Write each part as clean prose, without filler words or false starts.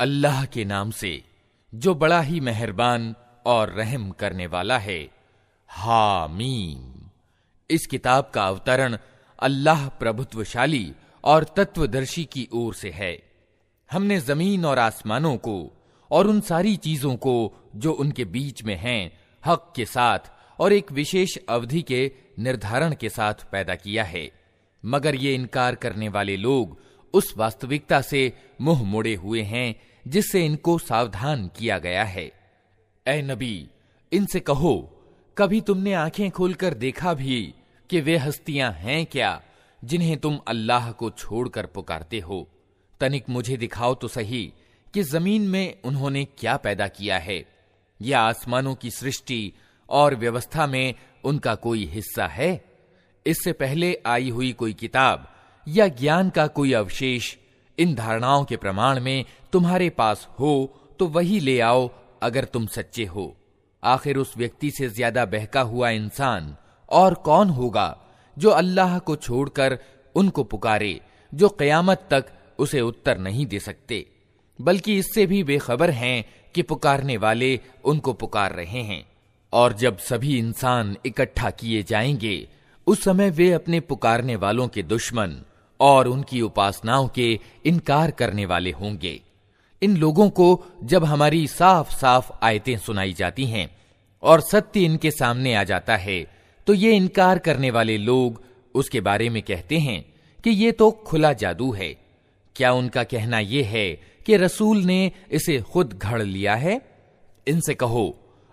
अल्लाह के नाम से जो बड़ा ही मेहरबान और रहम करने वाला है। हामीम। इस किताब का अवतरण अल्लाह प्रभुत्वशाली और तत्वदर्शी की ओर से है। हमने जमीन और आसमानों को और उन सारी चीजों को जो उनके बीच में हैं हक के साथ और एक विशेष अवधि के निर्धारण के साथ पैदा किया है, मगर ये इनकार करने वाले लोग उस वास्तविकता से मुंह मोड़े हुए हैं जिससे इनको सावधान किया गया है। ए नबी, इनसे कहो, कभी तुमने आंखें खोलकर देखा भी कि वे हस्तियां हैं क्या जिन्हें तुम अल्लाह को छोड़कर पुकारते हो? तनिक मुझे दिखाओ तो सही कि जमीन में उन्होंने क्या पैदा किया है, या आसमानों की सृष्टि और व्यवस्था में उनका कोई हिस्सा है? इससे पहले आई हुई कोई किताब या ज्ञान का कोई अवशेष इन धारणाओं के प्रमाण में तुम्हारे पास हो तो वही ले आओ अगर तुम सच्चे हो। आखिर उस व्यक्ति से ज्यादा बहका हुआ इंसान और कौन होगा जो अल्लाह को छोड़कर उनको पुकारे, जो क़यामत तक उसे उत्तर नहीं दे सकते, बल्कि इससे भी बेखबर हैं कि पुकारने वाले उनको पुकार रहे हैं। और जब सभी इंसान इकट्ठा किए जाएंगे उस समय वे अपने पुकारने वालों के दुश्मन और उनकी उपासनाओं के इनकार करने वाले होंगे। इन लोगों को जब हमारी साफ साफ आयतें सुनाई जाती हैं और सत्य इनके सामने आ जाता है तो ये इनकार करने वाले लोग उसके बारे में कहते हैं कि ये तो खुला जादू है। क्या उनका कहना यह है कि रसूल ने इसे खुद घड़ लिया है? इनसे कहो,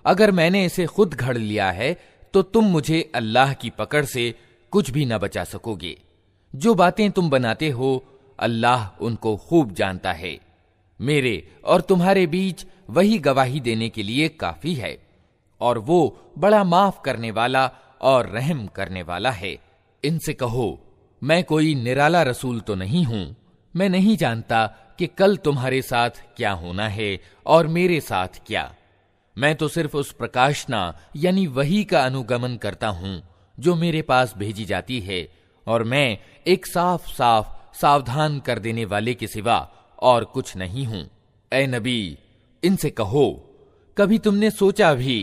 अगर मैंने इसे खुद घड़ लिया है तो तुम मुझे अल्लाह की पकड़ से कुछ भी न बचा सकोगे। जो बातें तुम बनाते हो अल्लाह उनको खूब जानता है। मेरे और तुम्हारे बीच वही गवाही देने के लिए काफी है, और वो बड़ा माफ करने वाला और रहम करने वाला है। इनसे कहो, मैं कोई निराला रसूल तो नहीं हूं। मैं नहीं जानता कि कल तुम्हारे साथ क्या होना है और मेरे साथ क्या। मैं तो सिर्फ उस प्रकाशना यानी वही का अनुगमन करता हूं जो मेरे पास भेजी जाती है, और मैं एक साफ साफ सावधान कर देने वाले के सिवा और कुछ नहीं हूं। ए नबी, इनसे कहो, कभी तुमने सोचा भी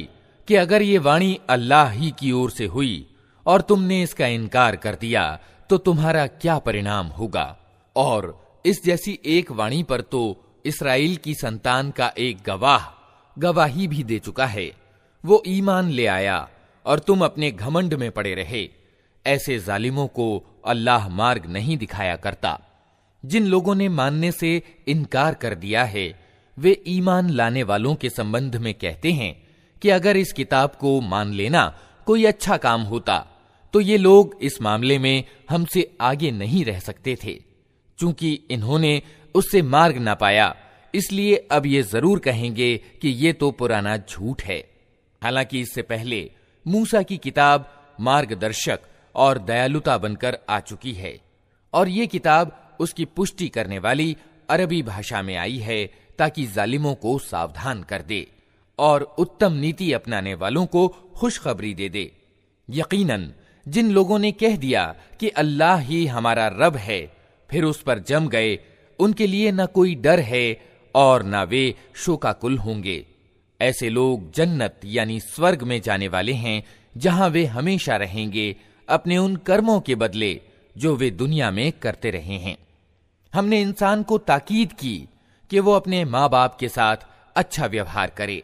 कि अगर ये वाणी अल्लाह ही की ओर से हुई और तुमने इसका इनकार कर दिया तो तुम्हारा क्या परिणाम होगा? और इस जैसी एक वाणी पर तो इस्राएल की संतान का एक गवाह गवाही भी दे चुका है। वो ईमान ले आया और तुम अपने घमंड में पड़े रहे। ऐसे जालिमों को अल्लाह मार्ग नहीं दिखाया करता। जिन लोगों ने मानने से इनकार कर दिया है वे ईमान लाने वालों के संबंध में कहते हैं कि अगर इस किताब को मान लेना कोई अच्छा काम होता तो ये लोग इस मामले में हमसे आगे नहीं रह सकते थे। चूंकि इन्होंने उससे मार्ग ना पाया, इसलिए अब ये जरूर कहेंगे कि ये तो पुराना झूठ है। हालांकि इससे पहले मूसा की किताब मार्गदर्शक और दयालुता बनकर आ चुकी है, और ये किताब उसकी पुष्टि करने वाली अरबी भाषा में आई है ताकि जालिमों को सावधान कर दे और उत्तम नीति अपनाने वालों को खुशखबरी दे दे। यकीनन जिन लोगों ने कह दिया कि अल्लाह ही हमारा रब है, फिर उस पर जम गए, उनके लिए न कोई डर है और न वे शोकाकुल होंगे। ऐसे लोग जन्नत यानी स्वर्ग में जाने वाले हैं, जहां वे हमेशा रहेंगे अपने उन कर्मों के बदले जो वे दुनिया में करते रहे हैं। हमने इंसान को ताकीद की कि वो अपने माँ बाप के साथ अच्छा व्यवहार करे।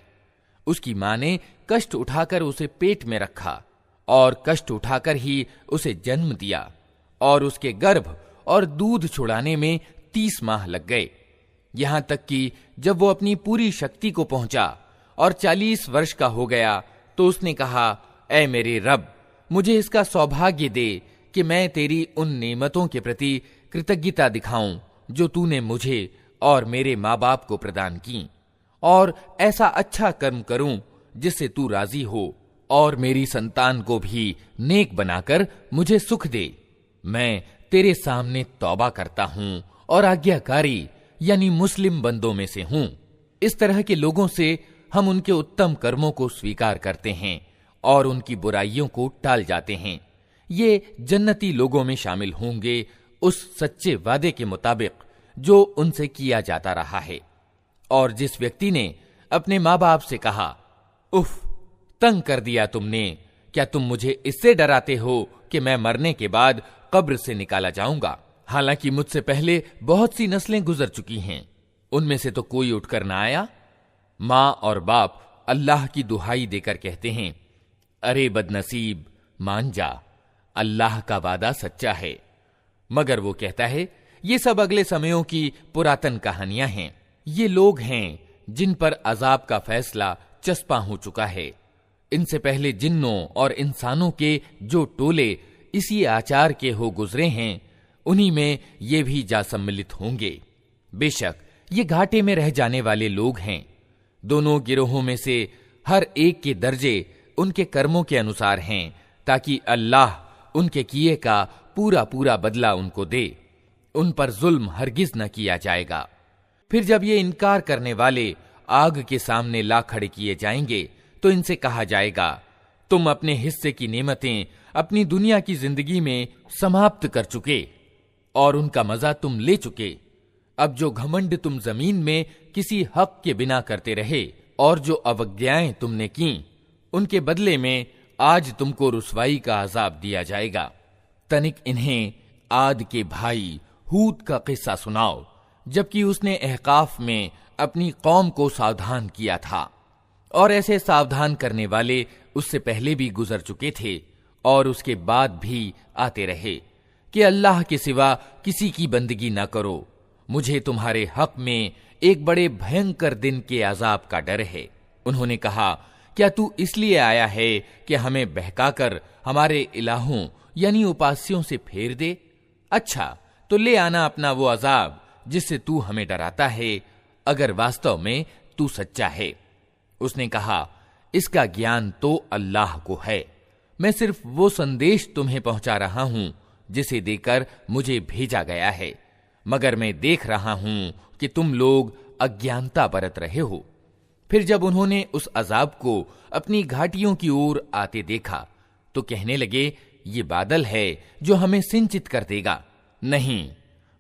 उसकी माँ ने कष्ट उठाकर उसे पेट में रखा और कष्ट उठाकर ही उसे जन्म दिया, और उसके गर्भ और दूध छुड़ाने में 30 माह लग गए। यहां तक कि जब वो अपनी पूरी शक्ति को पहुंचा और 40 वर्ष का हो गया तो उसने कहा, ऐ मेरे रब, मुझे इसका सौभाग्य दे कि मैं तेरी उन नेमतों के प्रति कृतज्ञता दिखाऊं जो तूने मुझे और मेरे माँ बाप को प्रदान की, और ऐसा अच्छा कर्म करूं जिससे तू राजी हो, और मेरी संतान को भी नेक बनाकर मुझे सुख दे। मैं तेरे सामने तौबा करता हूं और आज्ञाकारी यानी मुस्लिम बंदों में से हूं। इस तरह के लोगों से हम उनके उत्तम कर्मों को स्वीकार करते हैं और उनकी बुराइयों को टाल जाते हैं। ये जन्नती लोगों में शामिल होंगे उस सच्चे वादे के मुताबिक जो उनसे किया जाता रहा है। और जिस व्यक्ति ने अपने माँ बाप से कहा, उफ, तंग कर दिया तुमने, क्या तुम मुझे इससे डराते हो कि मैं मरने के बाद कब्र से निकाला जाऊंगा? हालांकि मुझसे पहले बहुत सी नस्लें गुजर चुकी हैं, उनमें से तो कोई उठकर ना आया। माँ और बाप अल्लाह की दुहाई देकर कहते हैं, अरे बदनसीब, मान जा, अल्लाह का वादा सच्चा है। मगर वो कहता है, ये सब अगले समयों की पुरातन कहानियां हैं। ये लोग हैं जिन पर अजाब का फैसला चस्पा हो चुका है। इनसे पहले जिन्नों और इंसानों के जो टोले इसी आचार के हो गुजरे हैं, उन्हीं में ये भी जा सम्मिलित होंगे। बेशक ये घाटे में रह जाने वाले लोग हैं। दोनों गिरोहों में से हर एक के दर्जे उनके कर्मों के अनुसार हैं, ताकि अल्लाह उनके किए का पूरा पूरा बदला उनको दे। उन पर जुल्म हरगिज न किया जाएगा। फिर जब ये इनकार करने वाले आग के सामने ला खड़े किए जाएंगे, तो इनसे कहा जाएगा, तुम अपने हिस्से की नेमतें अपनी दुनिया की जिंदगी में समाप्त कर चुके और उनका मजा तुम ले चुके। अब जो घमंड तुम जमीन में किसी हक के बिना करते रहे और जो अवज्ञाएं तुमने की, उनके बदले में आज तुमको रुसवाई का अजाब दिया जाएगा। तनिक इन्हें आद के भाई हूद का किस्सा सुनाओ, जबकि उसने अहकाफ में अपनी कौम को सावधान किया था। और ऐसे सावधान करने वाले उससे पहले भी गुजर चुके थे और उसके बाद भी आते रहे कि अल्लाह के सिवा किसी की बंदगी न करो, मुझे तुम्हारे हक में एक बड़े भयंकर दिन के अजाब का डर है। उन्होंने कहा, क्या तू इसलिए आया है कि हमें बहकाकर हमारे इलाहों यानी उपास्यों से फेर दे? अच्छा, तो ले आना अपना वो अजाब जिससे तू हमें डराता है, अगर वास्तव में तू सच्चा है। उसने कहा, इसका ज्ञान तो अल्लाह को है, मैं सिर्फ वो संदेश तुम्हें पहुंचा रहा हूं जिसे देकर मुझे भेजा गया है, मगर मैं देख रहा हूं कि तुम लोग अज्ञानता बरत रहे हो। फिर जब उन्होंने उस अजाब को अपनी घाटियों की ओर आते देखा, तो कहने लगे, ये बादल है जो हमें सिंचित कर देगा। नहीं,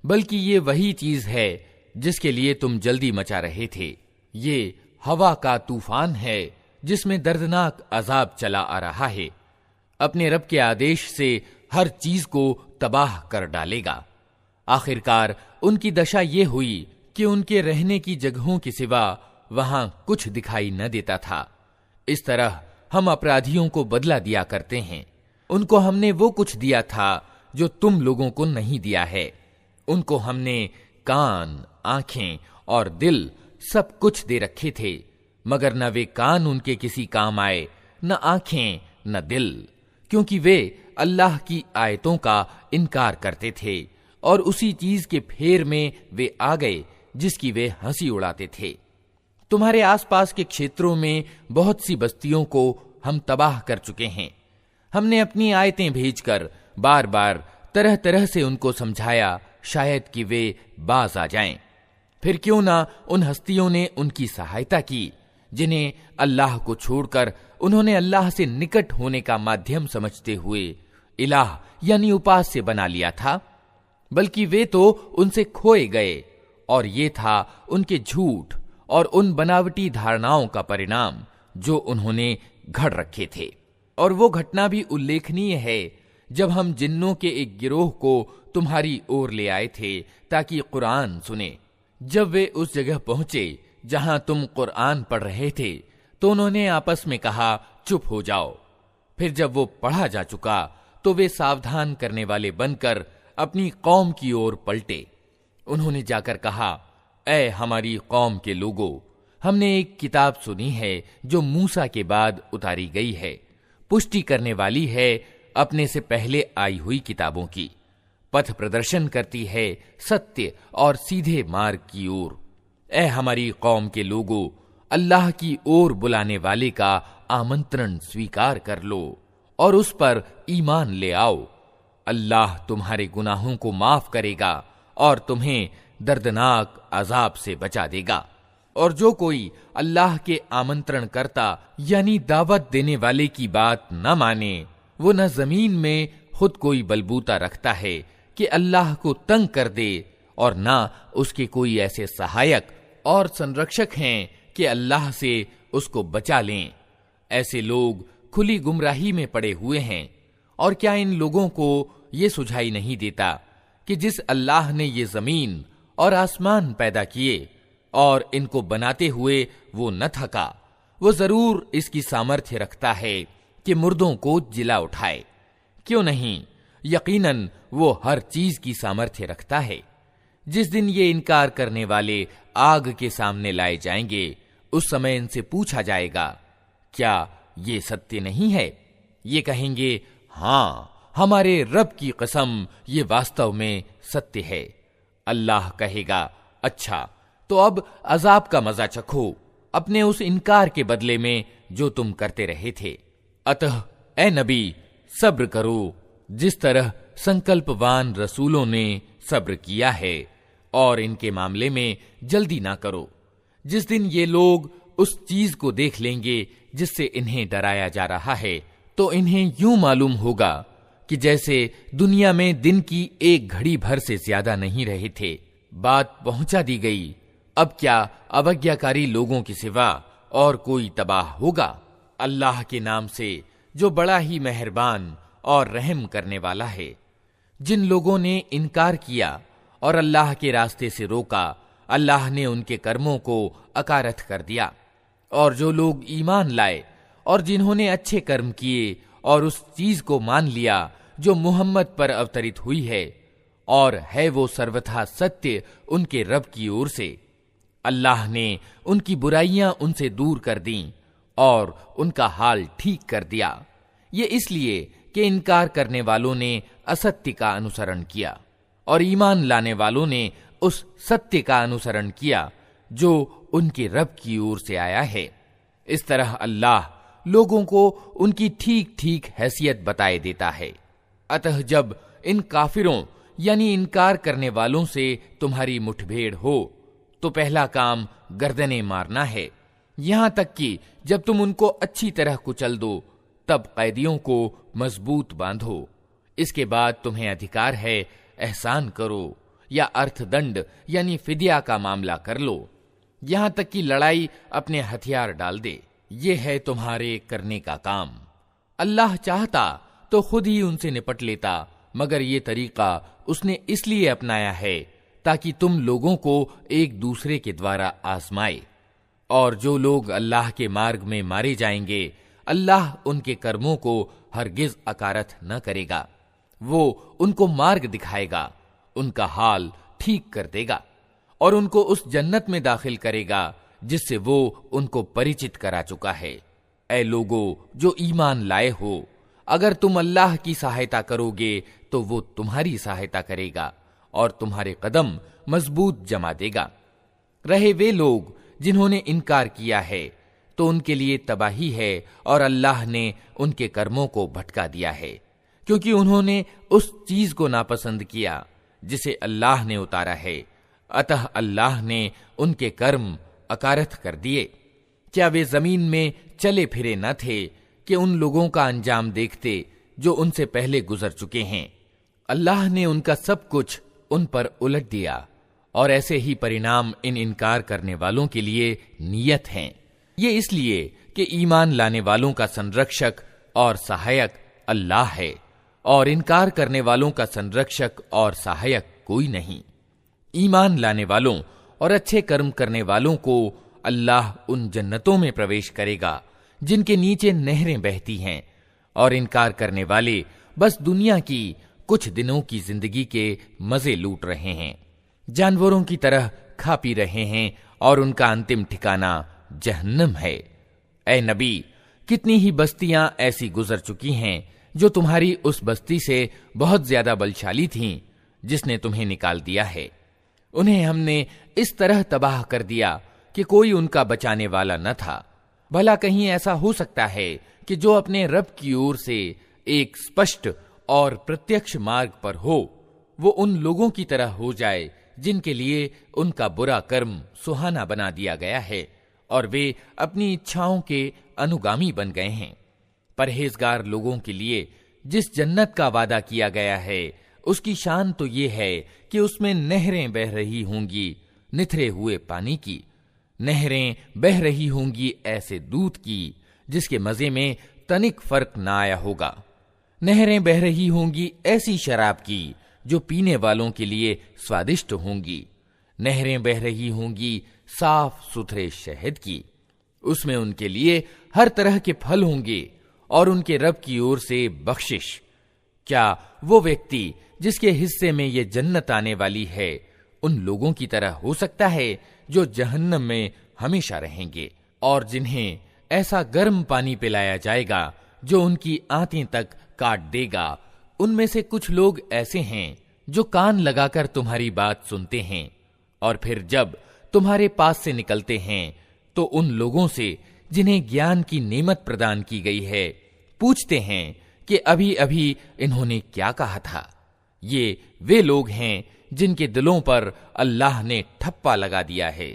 बल्कि ये वही चीज है जिसके लिए तुम जल्दी मचा रहे थे। ये हवा का तूफान है जिसमें दर्दनाक अजाब चला आ रहा है। अपने रब के आदेश से हर चीज को तबाह कर डालेगा। आखिरकार उनकी दशा ये हुई कि उनके रहने की जगहों के सिवा वहां कुछ दिखाई न देता था। इस तरह हम अपराधियों को बदला दिया करते हैं। उनको हमने वो कुछ दिया था जो तुम लोगों को नहीं दिया है। उनको हमने कान, आंखें और दिल सब कुछ दे रखे थे, मगर न वे कान उनके किसी काम आए, न आंखें, न दिल, क्योंकि वे अल्लाह की आयतों का इनकार करते थे और उसी चीज के फेर में वे आ गए जिसकी वे हंसी उड़ाते थे। तुम्हारे आसपास के क्षेत्रों में बहुत सी बस्तियों को हम तबाह कर चुके हैं। हमने अपनी आयतें भेजकर बार बार तरह तरह से उनको समझाया, शायद कि वे बाज आ जाएं। फिर क्यों ना उन हस्तियों ने उनकी सहायता की जिन्हें अल्लाह को छोड़कर उन्होंने अल्लाह से निकट होने का माध्यम समझते हुए इलाह यानी उपास्य बना लिया था, बल्कि वे तो उनसे खोए गए और ये था उनके झूठ और उन बनावटी धारणाओं का परिणाम जो उन्होंने घड़ रखे थे। और वो घटना भी उल्लेखनीय है जब हम जिन्नों के एक गिरोह को तुम्हारी ओर ले आए थे ताकि कुरान सुने। जब वे उस जगह पहुंचे जहां तुम कुरान पढ़ रहे थे, तो उन्होंने आपस में कहा, चुप हो जाओ। फिर जब वो पढ़ा जा चुका तो वे सावधान करने वाले बनकर अपनी कौम की ओर पलटे। उन्होंने जाकर कहा, ऐ हमारी कौम के लोगों, हमने एक किताब सुनी है जो मूसा के बाद उतारी गई है, पुष्टि करने वाली है अपने से पहले आई हुई किताबों की, पथ प्रदर्शन करती है सत्य और सीधे मार्ग की ओर। ऐ हमारी कौम के लोगों, अल्लाह की ओर बुलाने वाले का आमंत्रण स्वीकार कर लो और उस पर ईमान ले आओ। अल्लाह तुम्हारे गुनाहों को माफ करेगा और तुम्हें दर्दनाक अजाब से बचा देगा। और जो कोई अल्लाह के आमंत्रण करता यानी दावत देने वाले की बात न माने, वो न जमीन में खुद कोई बलबूता रखता है कि अल्लाह को तंग कर दे और न उसके कोई ऐसे सहायक और संरक्षक हैं कि अल्लाह से उसको बचा लें। ऐसे लोग खुली गुमराही में पड़े हुए हैं। और क्या इन लोगों को ये सुझाई नहीं देता कि जिस अल्लाह ने ये जमीन और आसमान पैदा किए और इनको बनाते हुए वो न थका, वो जरूर इसकी सामर्थ्य रखता है कि मुर्दों को जिला उठाए। क्यों नहीं, यकीनन वो हर चीज की सामर्थ्य रखता है। जिस दिन ये इनकार करने वाले आग के सामने लाए जाएंगे, उस समय इनसे पूछा जाएगा, क्या ये सत्य नहीं है? ये कहेंगे, हाँ, हमारे रब की कसम, ये वास्तव में सत्य है। अल्लाह कहेगा, अच्छा, तो अब अजाब का मजा चखो अपने उस इनकार के बदले में जो तुम करते रहे थे। अतः ए नबी, सब्र करो जिस तरह संकल्पवान रसूलों ने सब्र किया है, और इनके मामले में जल्दी ना करो। जिस दिन ये लोग उस चीज को देख लेंगे जिससे इन्हें डराया जा रहा है, तो इन्हें यूं मालूम होगा कि जैसे दुनिया में दिन की एक घड़ी भर से ज्यादा नहीं रहे थे। बात पहुंचा दी गई। अब क्या अवज्ञाकारी लोगों की सिवा और कोई तबाह होगा? अल्लाह के नाम से जो बड़ा ही मेहरबान और रहम करने वाला है। जिन लोगों ने इनकार किया और अल्लाह के रास्ते से रोका, अल्लाह ने उनके कर्मों को अकारथ कर दिया। और जो लोग ईमान लाए और जिन्होंने अच्छे कर्म किए और उस चीज को मान लिया जो मुहम्मद पर अवतरित हुई है, और है वो सर्वथा सत्य उनके रब की ओर से, अल्लाह ने उनकी बुराइयां उनसे दूर कर दी और उनका हाल ठीक कर दिया। ये इसलिए कि इनकार करने वालों ने असत्य का अनुसरण किया और ईमान लाने वालों ने उस सत्य का अनुसरण किया जो उनके रब की ओर से आया है। इस तरह अल्लाह लोगों को उनकी ठीक ठीक हैसियत बताए देता है। अतः जब इन काफिरों यानी इनकार करने वालों से तुम्हारी मुठभेड़ हो, तो पहला काम गर्दनें मारना है। यहां तक कि जब तुम उनको अच्छी तरह कुचल दो, तब कैदियों को मजबूत बांधो। इसके बाद तुम्हें अधिकार है एहसान करो या अर्थदंड यानी फिदिया का मामला कर लो, यहां तक कि लड़ाई अपने हथियार डाल दे। ये है तुम्हारे करने का काम। अल्लाह चाहता तो खुद ही उनसे निपट लेता, मगर ये तरीका उसने इसलिए अपनाया है ताकि तुम लोगों को एक दूसरे के द्वारा आजमाए। और जो लोग अल्लाह के मार्ग में मारे जाएंगे, अल्लाह उनके कर्मों को हरगिज अकारथ न करेगा। वो उनको मार्ग दिखाएगा, उनका हाल ठीक कर देगा और उनको उस जन्नत में दाखिल करेगा जिससे वो उनको परिचित करा चुका है। ऐ लोगो जो ईमान लाए हो, अगर तुम अल्लाह की सहायता करोगे तो वो तुम्हारी सहायता करेगा और तुम्हारे कदम मजबूत जमा देगा। रहे वे लोग जिन्होंने इनकार किया है, तो उनके लिए तबाही है और अल्लाह ने उनके कर्मों को भटका दिया है, क्योंकि उन्होंने उस चीज को नापसंद किया जिसे अल्लाह ने उतारा है। अतः अल्लाह ने उनके कर्म अकारथ कर दिए। क्या वे जमीन में चले फिरे न थे कि उन लोगों का अंजाम देखते जो उनसे पहले गुजर चुके हैं? अल्लाह ने उनका सब कुछ उन पर उलट दिया और ऐसे ही परिणाम इन इनकार करने वालों के लिए नियत हैं। ये इसलिए कि ईमान लाने वालों का संरक्षक और सहायक अल्लाह है और इनकार करने वालों का संरक्षक और सहायक कोई नहीं। ईमान लाने वालों और अच्छे कर्म करने वालों को अल्लाह उन जन्नतों में प्रवेश करेगा जिनके नीचे नहरें बहती हैं, और इनकार करने वाले बस दुनिया की कुछ दिनों की जिंदगी के मजे लूट रहे हैं, जानवरों की तरह खा पी रहे हैं और उनका अंतिम ठिकाना जहन्नम है। ऐ नबी, कितनी ही बस्तियां ऐसी गुजर चुकी हैं जो तुम्हारी उस बस्ती से बहुत ज्यादा बलशाली थीं जिसने तुम्हें निकाल दिया है। उन्हें हमने इस तरह तबाह कर दिया कि कोई उनका बचाने वाला न था। भला कहीं ऐसा हो सकता है कि जो अपने रब की ओर से एक स्पष्ट और प्रत्यक्ष मार्ग पर हो, वो उन लोगों की तरह हो जाए जिनके लिए उनका बुरा कर्म सुहाना बना दिया गया है और वे अपनी इच्छाओं के अनुगामी बन गए हैं। परहेजगार लोगों के लिए जिस जन्नत का वादा किया गया है, उसकी शान तो ये है कि उसमें नहरें बह रही होंगी निथरे हुए पानी की, नहरें बह रही होंगी ऐसे दूध की जिसके मजे में तनिक फर्क ना आया होगा। नहरें बह रही होंगी ऐसी शराब की जो पीने वालों के लिए स्वादिष्ट होंगी। नहरें बह रही होंगी साफ सुथरे शहद की, उसमें उनके लिए हर तरह के फल होंगे और उनके रब की ओर से बख्शिश। क्या वो व्यक्ति जिसके हिस्से में ये जन्नत आने वाली है उन लोगों की तरह हो सकता है जो जहन्नम में हमेशा रहेंगे और जिन्हें ऐसा गर्म पानी पिलाया जाएगा जो उनकी आंतें तक काट देगा? उनमें से कुछ लोग ऐसे हैं जो कान लगाकर तुम्हारी बात सुनते हैं और फिर जब तुम्हारे पास से निकलते हैं तो उन लोगों से जिन्हें ज्ञान की नेमत प्रदान की गई है पूछते हैं कि अभी अभी इन्होंने क्या कहा था। ये वे लोग हैं जिनके दिलों पर अल्लाह ने ठप्पा लगा दिया है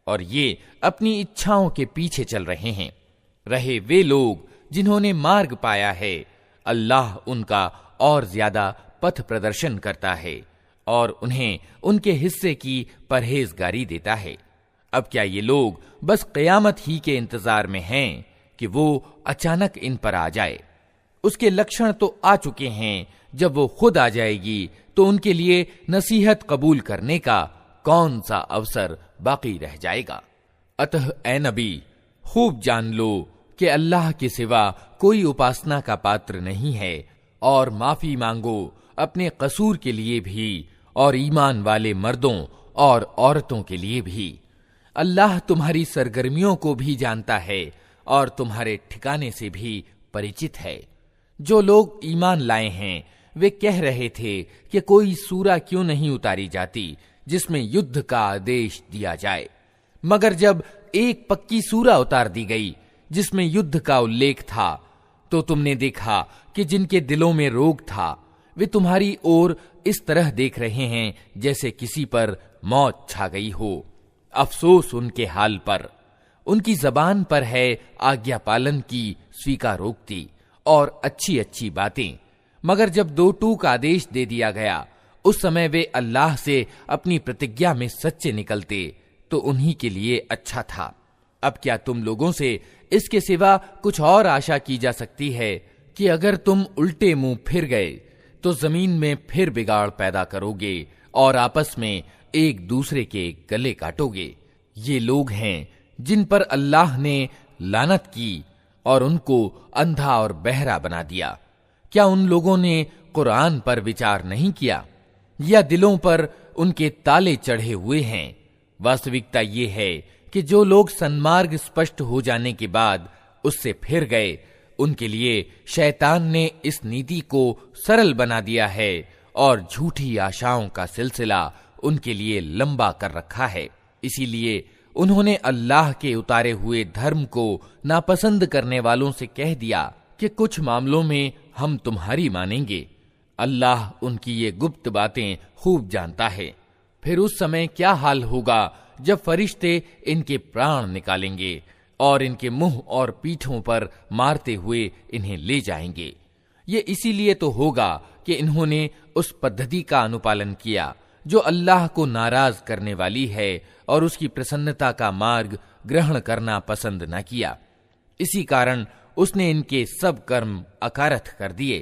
और ये अपनी इच्छाओं के पीछे चल रहे हैं। रहे वे लोग जिन्होंने मार्ग पाया है, अल्लाह उनका और ज्यादा पथ प्रदर्शन करता है और उन्हें उनके हिस्से की परहेजगारी देता है। अब क्या ये लोग बस क़यामत ही के इंतजार में हैं कि वो अचानक इन पर आ जाए? उसके लक्षण तो आ चुके हैं। जब वो खुद आ जाएगी तो उनके लिए नसीहत कबूल करने का कौन सा अवसर बाकी रह जाएगा? अतः ए नबी, खूब जान लो कि अल्लाह के सिवा कोई उपासना का पात्र नहीं है और माफी मांगो अपने कसूर के लिए भी और ईमान वाले मर्दों और औरतों के लिए भी। अल्लाह तुम्हारी सरगर्मियों को भी जानता है और तुम्हारे ठिकाने से भी परिचित है। जो लोग ईमान लाए हैं वे कह रहे थे कि कोई सूरा क्यों नहीं उतारी जाती जिसमें युद्ध का आदेश दिया जाए, मगर जब एक पक्की सूरा उतार दी गई जिसमें युद्ध का उल्लेख था तो तुमने देखा कि जिनके दिलों में रोग था वे तुम्हारी ओर इस तरह देख रहे हैं जैसे किसी पर मौत छा गई हो। अफसोस उनके हाल पर। उनकी जबान पर है आज्ञा पालन की स्वीकारोक्ति और अच्छी अच्छी बातें, मगर जब दो टूक आदेश दे दिया गया उस समय वे अल्लाह से अपनी प्रतिज्ञा में सच्चे निकलते तो उन्हीं के लिए अच्छा था। अब क्या तुम लोगों से इसके सिवा कुछ और आशा की जा सकती है कि अगर तुम उल्टे मुंह फिर गए तो जमीन में फिर बिगाड़ पैदा करोगे और आपस में एक दूसरे के गले काटोगे? ये लोग हैं जिन पर अल्लाह ने लानत की और उनको अंधा और बहरा बना दिया। क्या उन लोगों ने कुरान पर विचार नहीं किया या दिलों पर उनके ताले चढ़े हुए हैं? वास्तविकता ये है कि जो लोग सन्मार्ग स्पष्ट हो जाने के बाद उससे फिर गए उनके लिए शैतान ने इस नीति को सरल बना दिया है और झूठी आशाओं का सिलसिला उनके लिए लंबा कर रखा है। इसीलिए उन्होंने अल्लाह के उतारे हुए धर्म को नापसंद करने वालों से कह दिया कि कुछ मामलों में हम तुम्हारी मानेंगे। अल्लाह उनकी ये गुप्त बातें खूब जानता है। फिर उस समय क्या हाल होगा जब फरिश्ते इनके प्राण निकालेंगे और इनके मुंह और पीठों पर मारते हुए इन्हें ले जाएंगे। ये इसीलिए तो होगा कि इन्होंने उस पद्धति का अनुपालन किया जो अल्लाह को नाराज करने वाली है और उसकी प्रसन्नता का मार्ग ग्रहण करना पसंद न किया। इसी कारण उसने इनके सब कर्म अकारथ कर दिए।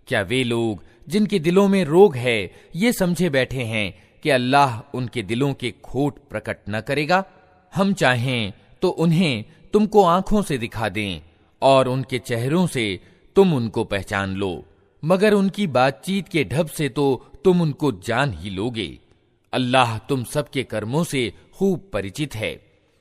क्या वे लोग जिनके दिलों में रोग है ये समझे बैठे हैं कि अल्लाह उनके दिलों के खोट प्रकट न करेगा? हम चाहें तो उन्हें तुमको आंखों से दिखा दें और उनके चेहरों से तुम उनको पहचान लो, मगर उनकी बातचीत के ढब से तो तुम उनको जान ही लोगे। अल्लाह तुम सबके कर्मों से खूब परिचित है।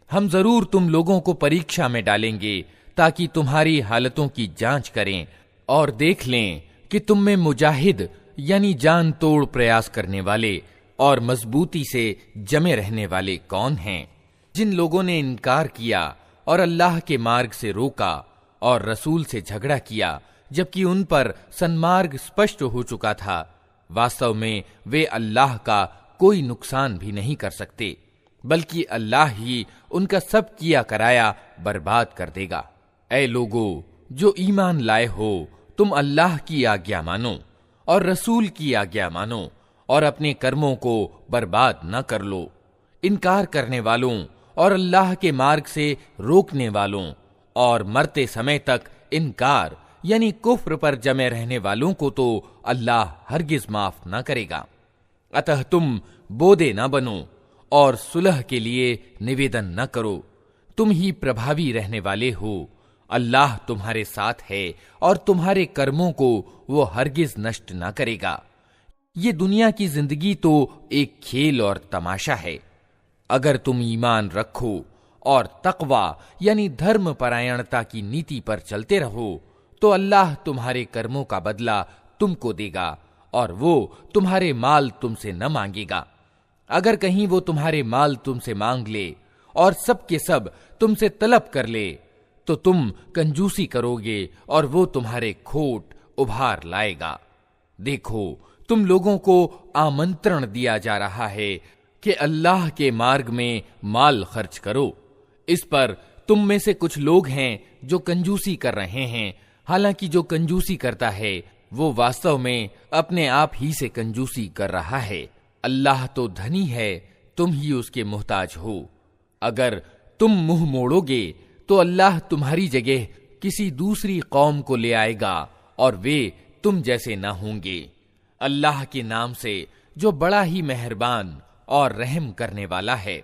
हम जरूर तुम लोगों को परीक्षा में डालेंगे ताकि तुम्हारी हालतों की जांच करें और देख लें कि तुम में मुजाहिद यानी जान तोड़ प्रयास करने वाले और मजबूती से जमे रहने वाले कौन हैं। जिन लोगों ने इनकार किया और अल्लाह के मार्ग से रोका और रसूल से झगड़ा किया जबकि उन पर सन्मार्ग स्पष्ट हो चुका था, वास्तव में वे अल्लाह का कोई नुकसान भी नहीं कर सकते, बल्कि अल्लाह ही उनका सब किया कराया बर्बाद कर देगा। ऐ लोगो जो ईमान लाए हो, तुम अल्लाह की आज्ञा मानो और रसूल की आज्ञा मानो और अपने कर्मों को बर्बाद न कर लो। इनकार करने वालों और अल्लाह के मार्ग से रोकने वालों और मरते समय तक इनकार यानी कुफ्र पर जमे रहने वालों को तो अल्लाह हरगिज माफ न करेगा। अतः तुम बोदे न बनो और सुलह के लिए निवेदन न करो, तुम ही प्रभावी रहने वाले हो। अल्लाह तुम्हारे साथ है और तुम्हारे कर्मों को वो हरगिज नष्ट न करेगा। ये दुनिया की जिंदगी तो एक खेल और तमाशा है। अगर तुम ईमान रखो और तकवा यानी धर्म परायणता की नीति पर चलते रहो तो अल्लाह तुम्हारे कर्मों का बदला तुमको देगा और वो तुम्हारे माल तुमसे न मांगेगा। अगर कहीं वो तुम्हारे माल तुमसे मांग ले और सब के सब तुमसे तलब कर ले तो तुम कंजूसी करोगे और वो तुम्हारे खोट उभार लाएगा। देखो, तुम लोगों को आमंत्रण दिया जा रहा है कि अल्लाह के मार्ग में माल खर्च करो। इस पर तुम में से कुछ लोग हैं जो कंजूसी कर रहे हैं, हालांकि जो कंजूसी करता है वो वास्तव में अपने आप ही से कंजूसी कर रहा है। अल्लाह तो धनी है, तुम ही उसके मोहताज हो। अगर तुम मुंह मोड़ोगे तो अल्लाह तुम्हारी जगह किसी दूसरी कौम को ले आएगा और वे तुम जैसे न होंगे। अल्लाह के नाम से जो बड़ा ही मेहरबान और रहम करने वाला है।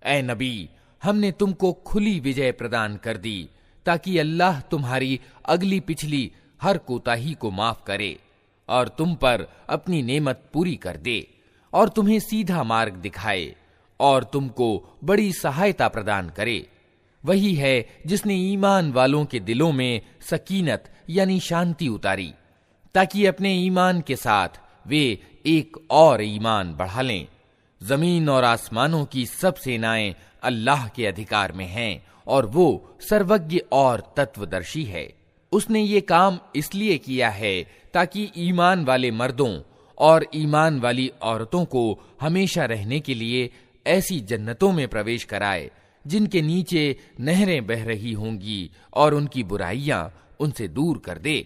ऐ नबी, हमने तुमको खुली विजय प्रदान कर दी ताकि अल्लाह तुम्हारी अगली पिछली हर कोताही को माफ करे और तुम पर अपनी नेमत पूरी कर दे और तुम्हें सीधा मार्ग दिखाए और तुमको बड़ी सहायता प्रदान करे। वही है जिसने ईमान वालों के दिलों में सकीनत यानी शांति उतारी ताकि अपने ईमान के साथ वे एक और ईमान बढ़ा लें। जमीन और आसमानों की सब सेनाएं अल्लाह के अधिकार में हैं और वो सर्वज्ञ और तत्वदर्शी है। उसने ये काम इसलिए किया है ताकि ईमान वाले मर्दों और ईमान वाली औरतों को हमेशा रहने के लिए ऐसी जन्नतों में प्रवेश कराए जिनके नीचे नहरें बह रही होंगी और उनकी बुराइयां उनसे दूर कर दे।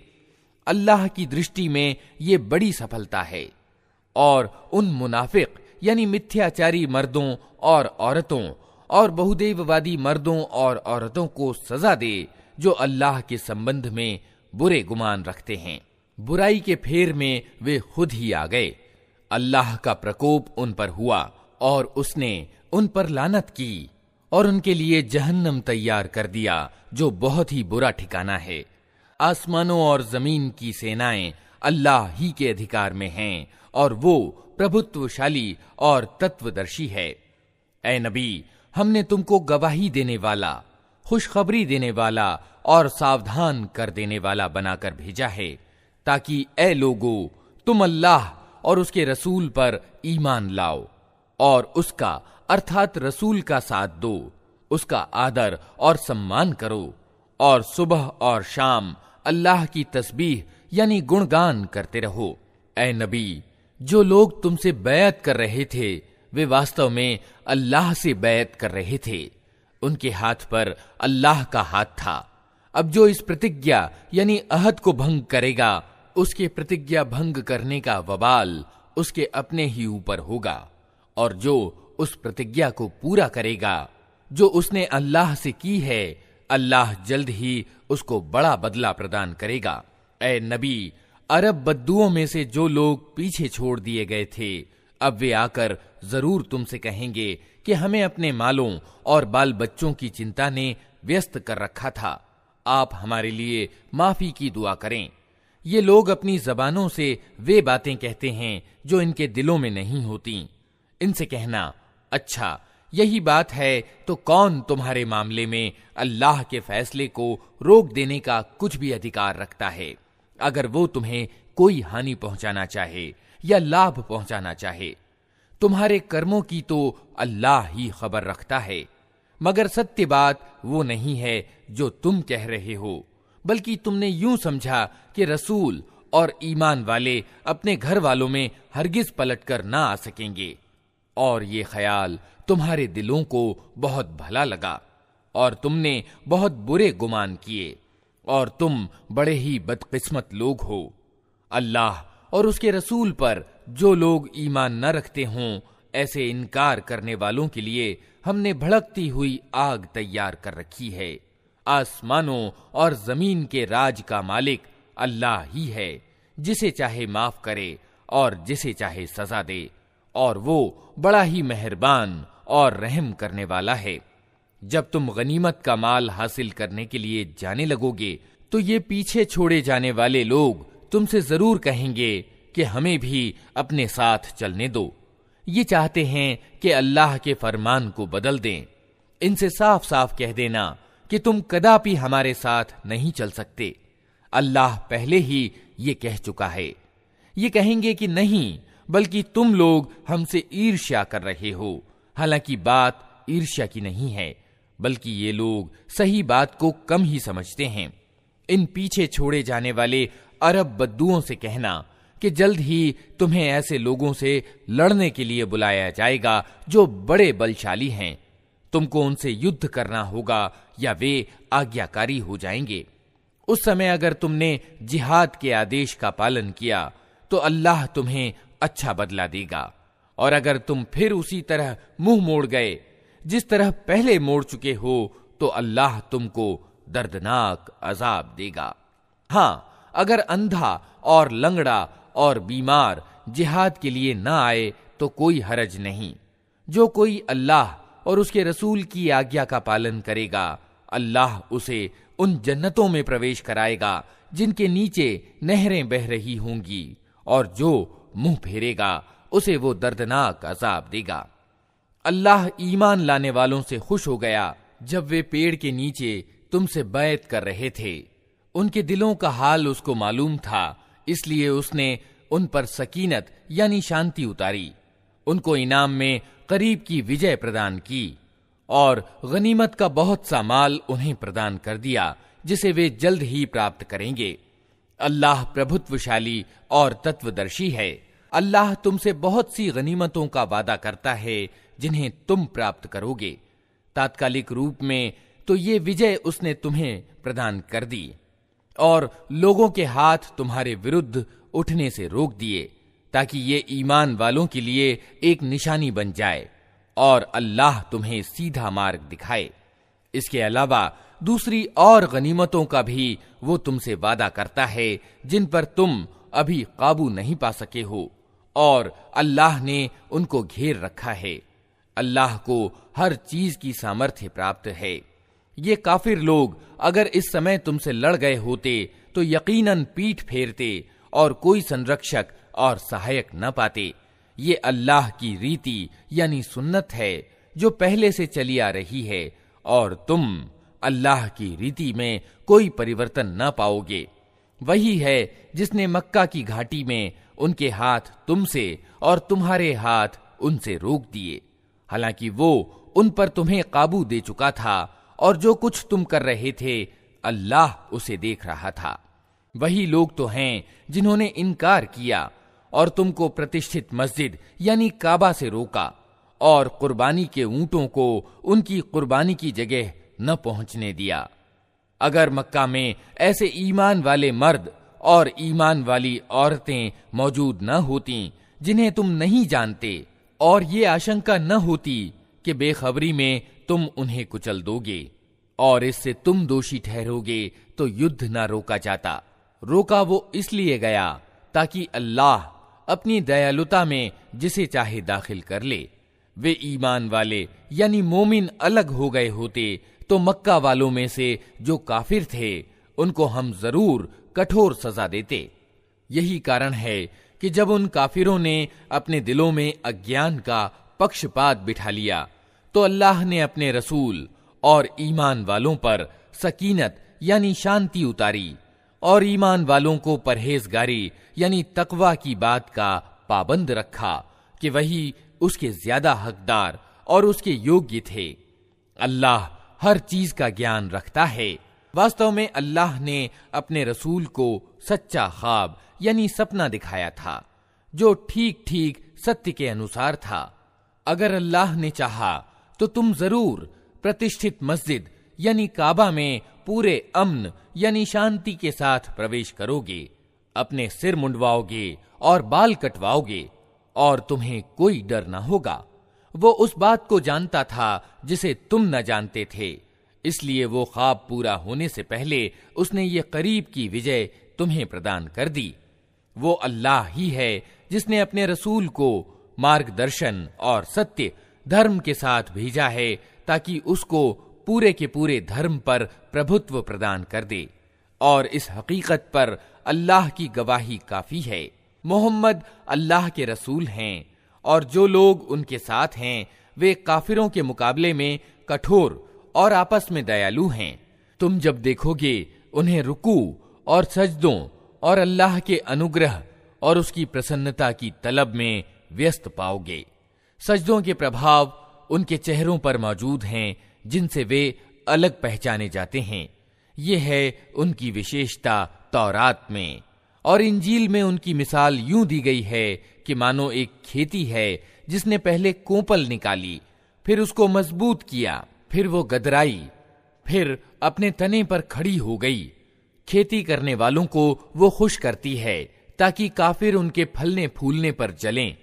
अल्लाह की दृष्टि में ये बड़ी सफलता है और उन मुनाफिक यानी मिथ्याचारी मर्दों और औरतों और बहुदेववादी मर्दों और औरतों को सजा दे जो अल्लाह के संबंध में बुरे गुमान रखते हैं। बुराई के फेर में वे खुद ही आ गए। अल्लाह का प्रकोप उन पर हुआ और उसने उन पर लानत की और उनके लिए जहन्नम तैयार कर दिया जो बहुत ही बुरा ठिकाना है। आसमानों और जमीन की सेनाएं अल्लाह ही के अधिकार में हैं और वो प्रभुत्वशाली और तत्वदर्शी है। ऐ नबी, हमने तुमको गवाही देने वाला, खुशखबरी देने वाला और सावधान कर देने वाला बनाकर भेजा है ताकि ऐ लोगों, तुम अल्लाह और उसके रसूल पर ईमान लाओ और उसका अर्थात रसूल का साथ दो, उसका आदर और सम्मान करो और सुबह और शाम अल्लाह की तस्बीह यानी गुणगान करते रहो। ऐ नबी, जो लोग तुमसे बैत कर रहे थे वे वास्तव में अल्लाह से बैत कर रहे थे। उनके हाथ पर अल्लाह का हाथ था। अब जो इस प्रतिज्ञा यानी अहद को भंग करेगा उसके प्रतिज्ञा भंग करने का वबाल उसके अपने ही ऊपर होगा और जो उस प्रतिज्ञा को पूरा करेगा जो उसने अल्लाह से की है, अल्लाह जल्द ही उसको बड़ा बदला प्रदान करेगा। ऐ नबी, अरब बद्दुओं में से जो लोग पीछे छोड़ दिए गए थे अब वे आकर जरूर तुमसे कहेंगे कि हमें अपने मालों और बाल बच्चों की चिंता ने व्यस्त कर रखा था, आप हमारे लिए माफी की दुआ करें। ये लोग अपनी जबानों से वे बातें कहते हैं जो इनके दिलों में नहीं होती। इनसे कहना, अच्छा यही बात है तो कौन तुम्हारे मामले में अल्लाह के फैसले को रोक देने का कुछ भी अधिकार रखता है? अगर वो तुम्हें कोई हानि पहुंचाना चाहे या लाभ पहुंचाना चाहे, तुम्हारे कर्मों की तो अल्लाह ही खबर रखता है। मगर सत्य बात वो नहीं है जो तुम कह रहे हो, बल्कि तुमने यूं समझा कि रसूल और ईमान वाले अपने घर वालों में हरगिज पलटकर ना आ सकेंगे और ये ख्याल तुम्हारे दिलों को बहुत भला लगा और तुमने बहुत बुरे गुमान किए और तुम बड़े ही बदकिस्मत लोग हो। अल्लाह और उसके रसूल पर जो लोग ईमान न रखते हों ऐसे इनकार करने वालों के लिए हमने भड़कती हुई आग तैयार कर रखी है। आसमानों और जमीन के राज का मालिक अल्लाह ही है, जिसे चाहे माफ करे और जिसे चाहे सजा दे, और वो बड़ा ही मेहरबान और रहम करने वाला है। जब तुम गनीमत का माल हासिल करने के लिए जाने लगोगे तो ये पीछे छोड़े जाने वाले लोग तुमसे जरूर कहेंगे कि हमें भी अपने साथ चलने दो। ये चाहते हैं कि अल्लाह के फरमान को बदल दें। इनसे साफ साफ कह देना कि तुम कदापि हमारे साथ नहीं चल सकते। अल्लाह पहले ही ये कह चुका है। ये कहेंगे कि नहीं, बल्कि तुम लोग हमसे ईर्ष्या कर रहे हो। हालांकि बात ईर्ष्या की नहीं है, बल्कि ये लोग सही बात को कम ही समझते हैं। इन पीछे छोड़े जाने वाले अरब बद्दुओं से कहना कि जल्द ही तुम्हें ऐसे लोगों से लड़ने के लिए बुलाया जाएगा जो बड़े बलशाली हैं। तुमको उनसे युद्ध करना होगा या वे आज्ञाकारी हो जाएंगे। उस समय अगर तुमने जिहाद के आदेश का पालन किया तो अल्लाह तुम्हें अच्छा बदला देगा, और अगर तुम फिर उसी तरह मुंह मोड़ गए जिस तरह पहले मोड़ चुके हो तो अल्लाह तुमको दर्दनाक अजाब देगा। हाँ, अगर अंधा और लंगड़ा और बीमार जिहाद के लिए न आए तो कोई हरज नहीं। जो कोई अल्लाह और उसके रसूल की आज्ञा का पालन करेगा, अल्लाह उसे उन जन्नतों में प्रवेश कराएगा जिनके नीचे नहरें बह रही होंगी, और जो मुंह फेरेगा उसे वो दर्दनाक अजाब देगा। अल्लाह ईमान लाने वालों से खुश हो गया जब वे पेड़ के नीचे तुमसे बैत कर रहे थे। उनके दिलों का हाल उसको मालूम था, इसलिए उसने उन पर सकीनत यानी शांति उतारी। उनको इनाम में करीब की विजय प्रदान की और गनीमत का बहुत सा माल उन्हें प्रदान कर दिया, जिसे वे जल्द ही प्राप्त करेंगे। अल्लाह प्रभुत्वशाली और तत्वदर्शी है। अल्लाह तुमसे बहुत सी गनीमतों का वादा करता है जिन्हें तुम प्राप्त करोगे। तात्कालिक रूप में तो ये विजय उसने तुम्हें प्रदान कर दी और लोगों के हाथ तुम्हारे विरुद्ध उठने से रोक दिए, ताकि ये ईमान वालों के लिए एक निशानी बन जाए और अल्लाह तुम्हें सीधा मार्ग दिखाए। इसके अलावा दूसरी और गनीमतों का भी वो तुमसे वादा करता है जिन पर तुम अभी काबू नहीं पा सके हो, और अल्लाह ने उनको घेर रखा है। अल्लाह को हर चीज की सामर्थ्य प्राप्त है। ये काफिर लोग अगर इस समय तुमसे लड़ गए होते तो यकीनन पीठ फेरते और कोई संरक्षक और सहायक न पाते। ये अल्लाह की रीति यानी सुन्नत है जो पहले से चली आ रही है, और तुम अल्लाह की रीति में कोई परिवर्तन न पाओगे। वही है जिसने मक्का की घाटी में उनके हाथ तुमसे और तुम्हारे हाथ उनसे रोक दिए, हालांकि वो उन पर तुम्हें काबू दे चुका था, और जो कुछ तुम कर रहे थे अल्लाह उसे देख रहा था। वही लोग तो हैं जिन्होंने इनकार किया और तुमको प्रतिष्ठित मस्जिद यानी काबा से रोका, और कुर्बानी के ऊंटों को उनकी कुर्बानी की जगह न पहुंचने दिया। अगर मक्का में ऐसे ईमान वाले मर्द और ईमान वाली औरतें मौजूद न होती जिन्हें तुम नहीं जानते, और ये आशंका न होती कि बेखबरी में तुम उन्हें कुचल दोगे और इससे तुम दोषी ठहरोगे, तो युद्ध न रोका जाता। रोका वो इसलिए गया ताकि अल्लाह अपनी दयालुता में जिसे चाहे दाखिल कर ले। वे ईमान वाले यानी मोमिन अलग हो गए होते तो मक्का वालों में से जो काफिर थे उनको हम जरूर कठोर सजा देते। यही कारण है कि जब उन काफिरों ने अपने दिलों में अज्ञान का पक्षपात बिठा लिया तो अल्लाह ने अपने रसूल और ईमान वालों पर सकीनत यानी शांति उतारी और ईमान वालों को परहेजगारी यानी तकवा की बात का पाबंद रखा कि वही उसके ज्यादा हकदार और उसके योग्य थे। अल्लाह हर चीज का ज्ञान रखता है। वास्तव में अल्लाह ने अपने रसूल को सच्चा ख्वाब यानी सपना दिखाया था जो ठीक ठीक सत्य के अनुसार था। अगर अल्लाह ने चाहा तो तुम जरूर प्रतिष्ठित मस्जिद यानी काबा में पूरे अम्न यानी शांति के साथ प्रवेश करोगे, अपने सिर मुंडवाओगे और बाल कटवाओगे और तुम्हें कोई डर न होगा। वो उस बात को जानता था जिसे तुम न जानते थे, इसलिए वो ख्वाब पूरा होने से पहले उसने ये करीब की विजय तुम्हें प्रदान कर दी। वो अल्लाह ही है जिसने अपने रसूल को मार्गदर्शन और सत्य धर्म के साथ भेजा है ताकि उसको पूरे के पूरे धर्म पर प्रभुत्व प्रदान कर दे, और इस हकीकत पर अल्लाह की गवाही काफी है। मोहम्मद अल्लाह के रसूल हैं और जो लोग उनके साथ हैं वे काफिरों के मुकाबले में कठोर और आपस में दयालु हैं। तुम जब देखोगे उन्हें रुकू और सजदों और अल्लाह के अनुग्रह और उसकी प्रसन्नता की तलब में व्यस्त पाओगे। सजदों के प्रभाव उनके चेहरों पर मौजूद हैं जिनसे वे अलग पहचाने जाते हैं। ये है उनकी विशेषता तौरात में, और इंजील में उनकी मिसाल यूं दी गई है कि मानो एक खेती है जिसने पहले कोंपल निकाली, फिर उसको मजबूत किया, फिर वो गदराई, फिर अपने तने पर खड़ी हो गई। खेती करने वालों को वो खुश करती है ताकि काफिर उनके फलने फूलने पर जलें।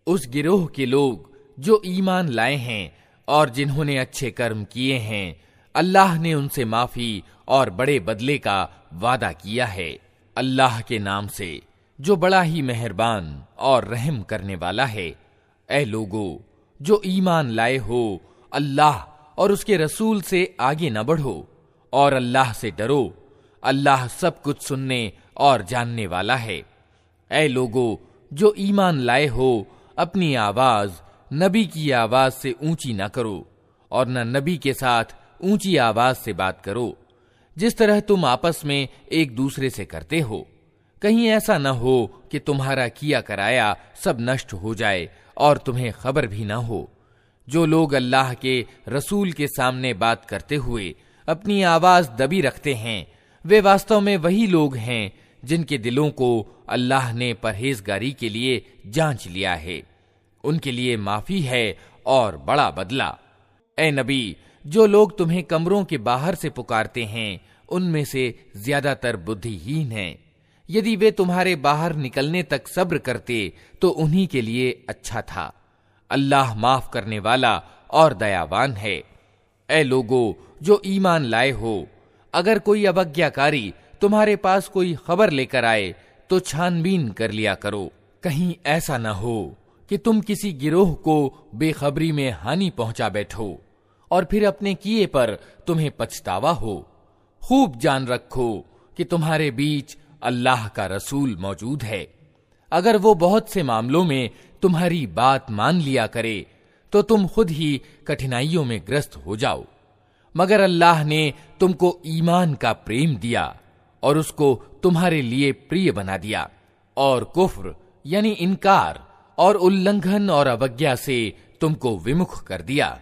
उस गिरोह के लोग जो ईमान लाए हैं और जिन्होंने अच्छे कर्म किए हैं, अल्लाह ने उनसे माफी और बड़े बदले का वादा किया है। अल्लाह के नाम से जो बड़ा ही मेहरबान और रहम करने वाला है। ऐ लोगो जो ईमान लाए हो, अल्लाह और उसके रसूल से आगे न बढ़ो और अल्लाह से डरो। अल्लाह सब कुछ सुनने और जानने वाला है। ऐ लोगो जो ईमान लाए हो, अपनी आवाज नबी की आवाज से ऊंची न करो और न नबी के साथ ऊंची आवाज से बात करो, जिस तरह तुम आपस में एक दूसरे से करते हो। कहीं ऐसा न हो कि तुम्हारा किया कराया सब नष्ट हो जाए और तुम्हें खबर भी न हो। जो लोग अल्लाह के रसूल के सामने बात करते हुए अपनी आवाज दबी रखते हैं, वे वास्तव में वही लोग हैं जिनके दिलों को अल्लाह ने परहेजगारी के लिए जांच लिया है। उनके लिए माफी है और बड़ा बदला। ऐ नबी, जो लोग तुम्हें कमरों के बाहर से पुकारते हैं उनमें से ज्यादातर बुद्धिहीन हैं। यदि वे तुम्हारे बाहर निकलने तक सब्र करते तो उन्हीं के लिए अच्छा था। अल्लाह माफ करने वाला और दयावान है। ऐ लोगो जो ईमान लाए हो, अगर कोई अवज्ञाकारी तुम्हारे पास कोई खबर लेकर आए तो छानबीन कर लिया करो, कहीं ऐसा न हो कि तुम किसी गिरोह को बेखबरी में हानि पहुंचा बैठो और फिर अपने किए पर तुम्हें पछतावा हो। खूब जान रखो कि तुम्हारे बीच अल्लाह का रसूल मौजूद है। अगर वो बहुत से मामलों में तुम्हारी बात मान लिया करे तो तुम खुद ही कठिनाइयों में ग्रस्त हो जाओ, मगर अल्लाह ने तुमको ईमान का प्रेम दिया और उसको तुम्हारे लिए प्रिय बना दिया, और कुफ्र यानी इनकार और उल्लंघन और अवज्ञा से तुमको विमुख कर दिया।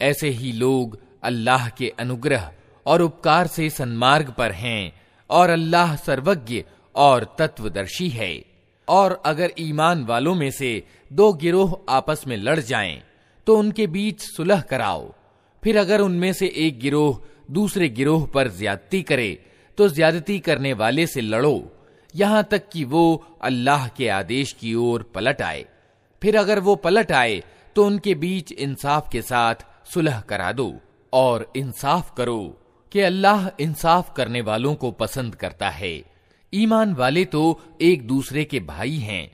ऐसे ही लोग अल्लाह के अनुग्रह और उपकार से सन्मार्ग पर हैं, और अल्लाह सर्वज्ञ और तत्वदर्शी है। और अगर ईमान वालों में से दो गिरोह आपस में लड़ जाएं, तो उनके बीच सुलह कराओ। फिर अगर उनमें से एक गिरोह दूसरे गिरोह पर ज्यादती करे तो ज्यादती करने वाले से लड़ो, यहां तक कि वो अल्लाह के आदेश की ओर पलट आए। फिर अगर वो पलट आए तो उनके बीच इंसाफ के साथ सुलह करा दो, और इंसाफ करो कि अल्लाह इंसाफ करने वालों को पसंद करता है। ईमान वाले तो एक दूसरे के भाई हैं,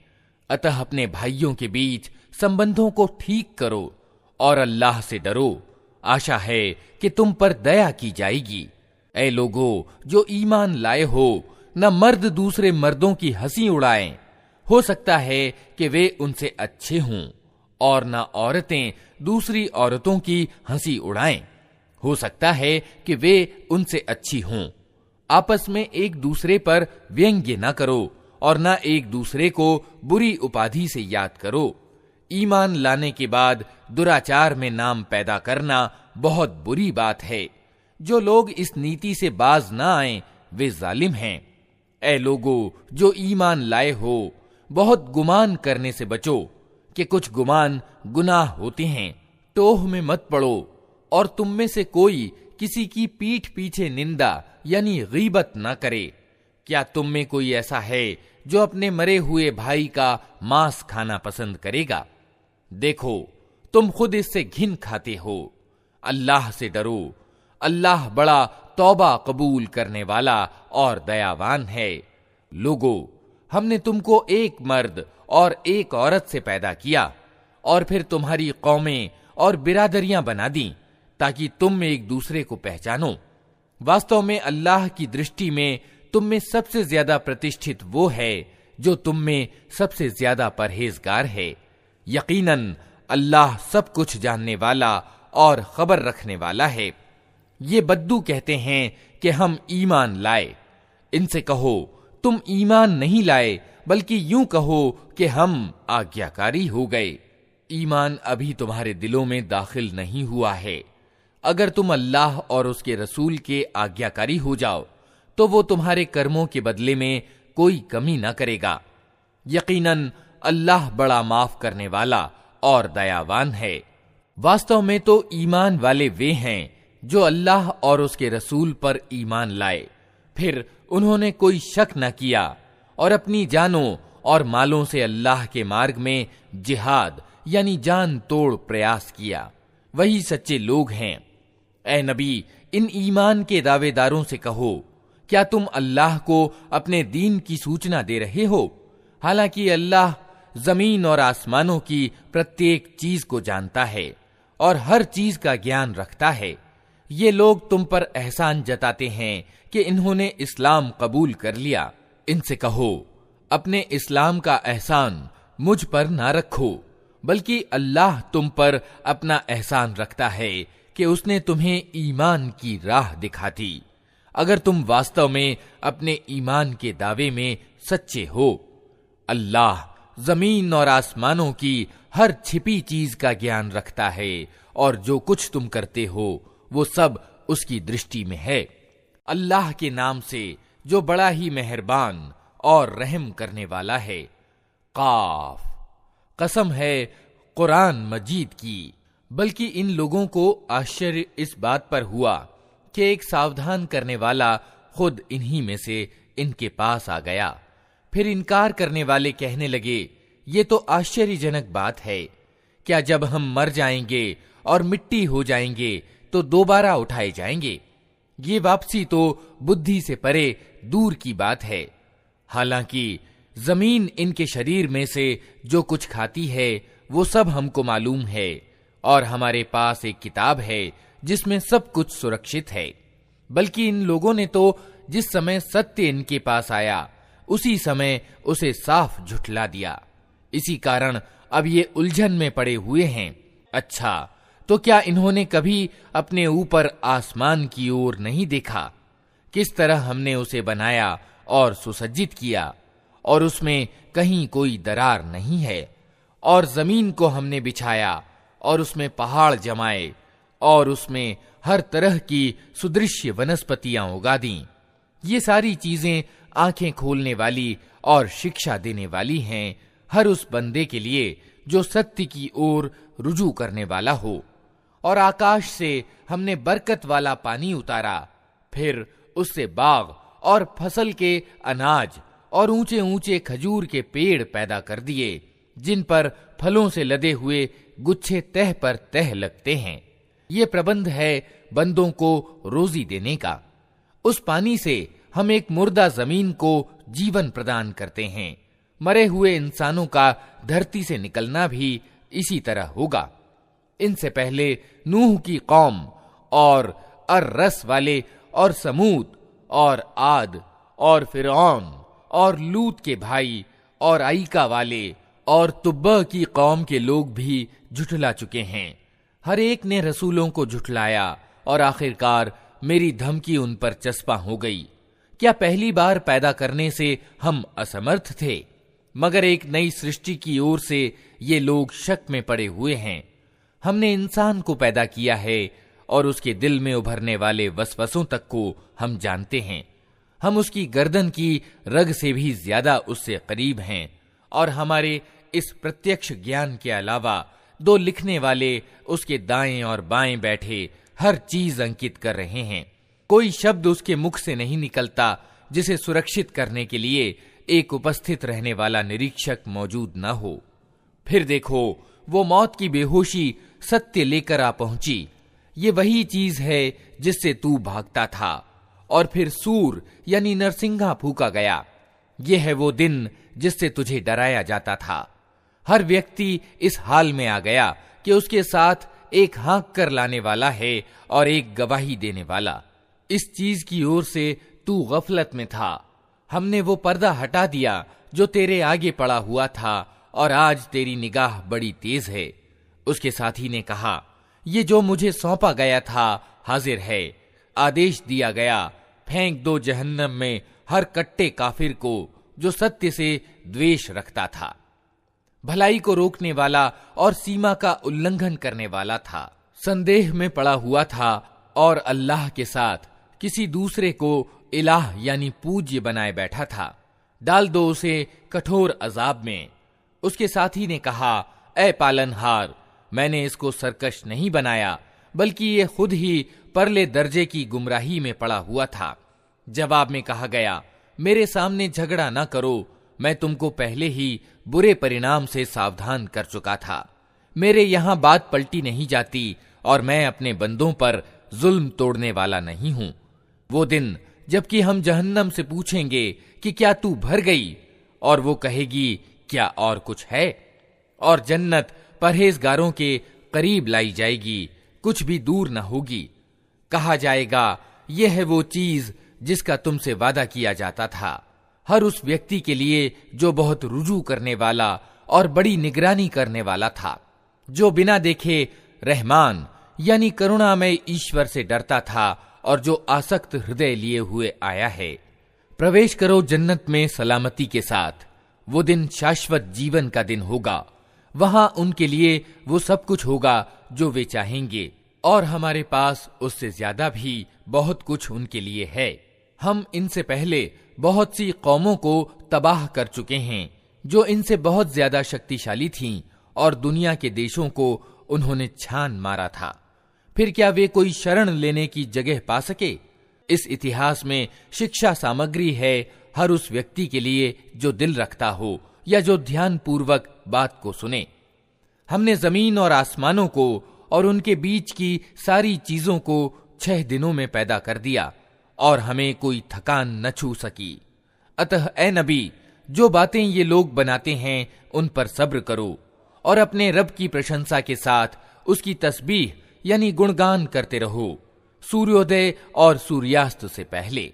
अतः अपने भाइयों के बीच संबंधों को ठीक करो और अल्लाह से डरो। आशा है कि तुम पर दया की जाएगी। ऐ लोगो जो ईमान लाए हो, न मर्द दूसरे मर्दों की हंसी उड़ाएं, हो सकता है कि वे उनसे अच्छे हों, और न औरतें दूसरी औरतों की हंसी उड़ाएं, हो सकता है कि वे उनसे अच्छी हों। आपस में एक दूसरे पर व्यंग्य न करो और न एक दूसरे को बुरी उपाधि से याद करो। ईमान लाने के बाद दुराचार में नाम पैदा करना बहुत बुरी बात है। जो लोग इस नीति से बाज न आए वे जालिम हैं। ऐ लोगो जो ईमान लाए हो, बहुत गुमान करने से बचो कि कुछ गुमान गुनाह होते हैं। टोह में मत पड़ो, और तुम में से कोई किसी की पीठ पीछे निंदा यानी गीबत न करे। क्या तुम में कोई ऐसा है जो अपने मरे हुए भाई का मांस खाना पसंद करेगा? देखो, तुम खुद इससे घिन खाते हो। अल्लाह से डरो, अल्लाह बड़ा तौबा कबूल करने वाला और दयावान है। लोगो, हमने तुमको एक मर्द और एक औरत से पैदा किया और फिर तुम्हारी कौमें और बिरादरियां बना दी ताकि तुम एक दूसरे को पहचानो। वास्तव में अल्लाह की दृष्टि में तुम में सबसे ज्यादा प्रतिष्ठित वो है जो तुम में सबसे ज्यादा परहेजगार है। यकीनन अल्लाह सब कुछ जानने वाला और खबर रखने वाला है। ये बद्दू कहते हैं कि हम ईमान लाए। इनसे कहो, तुम ईमान नहीं लाए, बल्कि यूं कहो कि हम आज्ञाकारी हो गए। ईमान अभी तुम्हारे दिलों में दाखिल नहीं हुआ है। अगर तुम अल्लाह और उसके रसूल के आज्ञाकारी हो जाओ तो वो तुम्हारे कर्मों के बदले में कोई कमी न करेगा। यकीनन अल्लाह बड़ा माफ करने वाला और दयावान है। वास्तव में तो ईमान वाले वे हैं जो अल्लाह और उसके रसूल पर ईमान लाए, फिर उन्होंने कोई शक न किया और अपनी जानों और मालों से अल्लाह के मार्ग में जिहाद यानी जान तोड़ प्रयास किया। वही सच्चे लोग हैं। ए नबी, इन ईमान के दावेदारों से कहो, क्या तुम अल्लाह को अपने दीन की सूचना दे रहे हो, हालांकि अल्लाह जमीन और आसमानों की प्रत्येक चीज को जानता है और हर चीज का ज्ञान रखता है। ये लोग तुम पर एहसान जताते हैं कि इन्होंने इस्लाम कबूल कर लिया। इनसे कहो, अपने इस्लाम का एहसान मुझ पर ना रखो, बल्कि अल्लाह तुम पर अपना एहसान रखता है कि उसने तुम्हें ईमान की राह दिखा दी, अगर तुम वास्तव में अपने ईमान के दावे में सच्चे हो। अल्लाह जमीन और आसमानों की हर छिपी चीज का ज्ञान रखता है और जो कुछ तुम करते हो वो सब उसकी दृष्टि में है। अल्लाह के नाम से जो बड़ा ही मेहरबान और रहम करने वाला है। काफ, कसम है कुरान मजीद की। बल्कि इन लोगों को आश्चर्य इस बात पर हुआ कि एक सावधान करने वाला खुद इन्हीं में से इनके पास आ गया। फिर इनकार करने वाले कहने लगे, ये तो आश्चर्यजनक बात है। क्या जब हम मर जाएंगे और मिट्टी हो जाएंगे तो दोबारा उठाए जाएंगे? ये वापसी तो बुद्धि से परे दूर की बात है। हालांकि जमीन इनके शरीर में से जो कुछ खाती है वो सब हमको मालूम है और हमारे पास एक किताब है जिसमें सब कुछ सुरक्षित है। बल्कि इन लोगों ने तो जिस समय सत्य इनके पास आया उसी समय उसे साफ झुठला दिया। इसी कारण अब ये उलझन में पड़े हुए हैं। अच्छा, तो क्या इन्होंने कभी अपने ऊपर आसमान की ओर नहीं देखा? किस तरह हमने उसे बनाया और सुसज्जित किया और उसमें कहीं कोई दरार नहीं है। और जमीन को हमने बिछाया और उसमें पहाड़ जमाए और उसमें हर तरह की सुदृश्य वनस्पतियां उगा दी। ये सारी चीजें आंखें खोलने वाली और शिक्षा देने वाली हैं हर उस बंदे के लिए जो सत्य की ओर रुजू करने वाला हो। और आकाश से हमने बरकत वाला पानी उतारा, फिर उससे बाग और फसल के अनाज और ऊंचे ऊंचे खजूर के पेड़ पैदा कर दिए, जिन पर फलों से लदे हुए गुच्छे तह पर तह लगते हैं। ये प्रबंध है बंदों को रोजी देने का। उस पानी से हम एक मुर्दा जमीन को जीवन प्रदान करते हैं। मरे हुए इंसानों का धरती से निकलना भी इसी तरह होगा। इनसे पहले नूह की कौम और अर-रस वाले और समूद और आद और फिरौन और लूत के भाई और आईका वाले और तुब्बा की कौम के लोग भी झुठला चुके हैं। हर एक ने रसूलों को झुठलाया और आखिरकार मेरी धमकी उन पर चस्पा हो गई। क्या पहली बार पैदा करने से हम असमर्थ थे? मगर एक नई सृष्टि की ओर से ये लोग शक में पड़े हुए हैं। हमने इंसान को पैदा किया है और उसके दिल में उभरने वाले वसवसों तक को हम जानते हैं। हम उसकी गर्दन की रग से भी ज्यादा उससे करीब हैं और हमारे इस प्रत्यक्ष ज्ञान के अलावा दो लिखने वाले उसके दाएं और बाएं बैठे हर चीज अंकित कर रहे हैं। कोई शब्द उसके मुख से नहीं निकलता जिसे सुरक्षित करने के लिए एक उपस्थित रहने वाला निरीक्षक मौजूद न हो। फिर देखो, वो मौत की बेहोशी सत्य लेकर आ पहुंची। ये वही चीज है जिससे तू भागता था। और फिर सूर यानी नरसिंगा फूका गया। ये है वो दिन जिससे तुझे डराया जाता था। हर व्यक्ति इस हाल में आ गया कि उसके साथ एक हाँक कर लाने वाला है और एक गवाही देने वाला। इस चीज की ओर से तू गफलत में था। हमने वो पर्दा हटा दिया जो तेरे आगे पड़ा हुआ था और आज तेरी निगाह बड़ी तेज है। उसके साथी ने कहा, ये जो मुझे सौंपा गया था हाजिर है। आदेश दिया गया, फेंक दो जहन्नम में हर कट्टे काफिर को जो सत्य से द्वेष रखता था, भलाई को रोकने वाला और सीमा का उल्लंघन करने वाला था, संदेह में पड़ा हुआ था और अल्लाह के साथ किसी दूसरे को इलाह यानी पूज्य बनाए बैठा था। डाल दो उसे कठोर अजाब में। उसके साथी ने कहा, ऐ पालनहार, मैंने इसको सरकश नहीं बनाया, बल्कि ये खुद ही परले दर्जे की गुमराही में पड़ा हुआ था। जवाब में कहा गया, मेरे सामने झगड़ा न करो, मैं तुमको पहले ही बुरे परिणाम से सावधान कर चुका था। मेरे यहां बात पलटी नहीं जाती और मैं अपने बंदों पर जुल्म तोड़ने वाला नहीं हूं। वो दिन जबकि हम जहन्नम से पूछेंगे कि क्या तू भर गई, और वो कहेगी क्या और कुछ है, और जन्नत परहेजगारों के करीब लाई जाएगी, कुछ भी दूर न होगी। कहा जाएगा, यह है वो चीज जिसका तुमसे वादा किया जाता था, हर उस व्यक्ति के लिए जो बहुत रुजू करने वाला और बड़ी निगरानी करने वाला था, जो बिना देखे रहमान यानी करुणामय ईश्वर से डरता था और जो आसक्त हृदय लिए हुए आया है। प्रवेश करो जन्नत में सलामती के साथ। वो दिन शाश्वत जीवन का दिन होगा। वहां उनके लिए वो सब कुछ होगा जो वे चाहेंगे, और हमारे पास उससे ज्यादा भी बहुत कुछ उनके लिए है। हम इनसे पहले बहुत सी कौमों को तबाह कर चुके हैं जो इनसे बहुत ज्यादा शक्तिशाली थीं, और दुनिया के देशों को उन्होंने छान मारा था। फिर क्या वे कोई शरण लेने की जगह पा सके? इस इतिहास में शिक्षा सामग्री है हर उस व्यक्ति के लिए जो दिल रखता हो या जो ध्यान पूर्वक बात को सुने। हमने जमीन और आसमानों को और उनके बीच की सारी चीजों को 6 दिनों में पैदा कर दिया, और हमें कोई थकान न छू सकी। अतः ए नबी, जो बातें ये लोग बनाते हैं उन पर सब्र करो, और अपने रब की प्रशंसा के साथ उसकी तस्बीह यानी गुणगान करते रहो, सूर्योदय और सूर्यास्त से पहले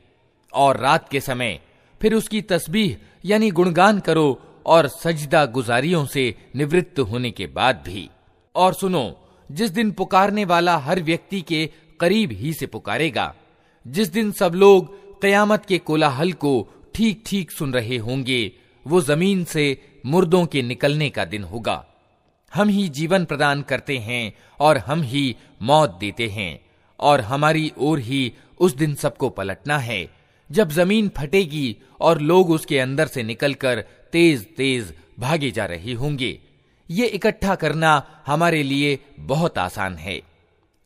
और रात के समय। फिर उसकी तस्बीह यानी गुणगान करो और सजदा गुजारियों से निवृत्त होने के बाद भी। और सुनो, जिस दिन पुकारने वाला हर व्यक्ति के करीब ही से पुकारेगा, जिस दिन सब लोग कयामत के कोलाहल को ठीक ठीक सुन रहे होंगे, वो जमीन से मुर्दों के निकलने का दिन होगा। हम ही जीवन प्रदान करते हैं और हम ही मौत देते हैं, और हमारी ओर ही उस दिन सबको पलटना है, जब जमीन फटेगी और लोग उसके अंदर से निकलकर तेज तेज भागे जा रहे होंगे। ये इकट्ठा करना हमारे लिए बहुत आसान है।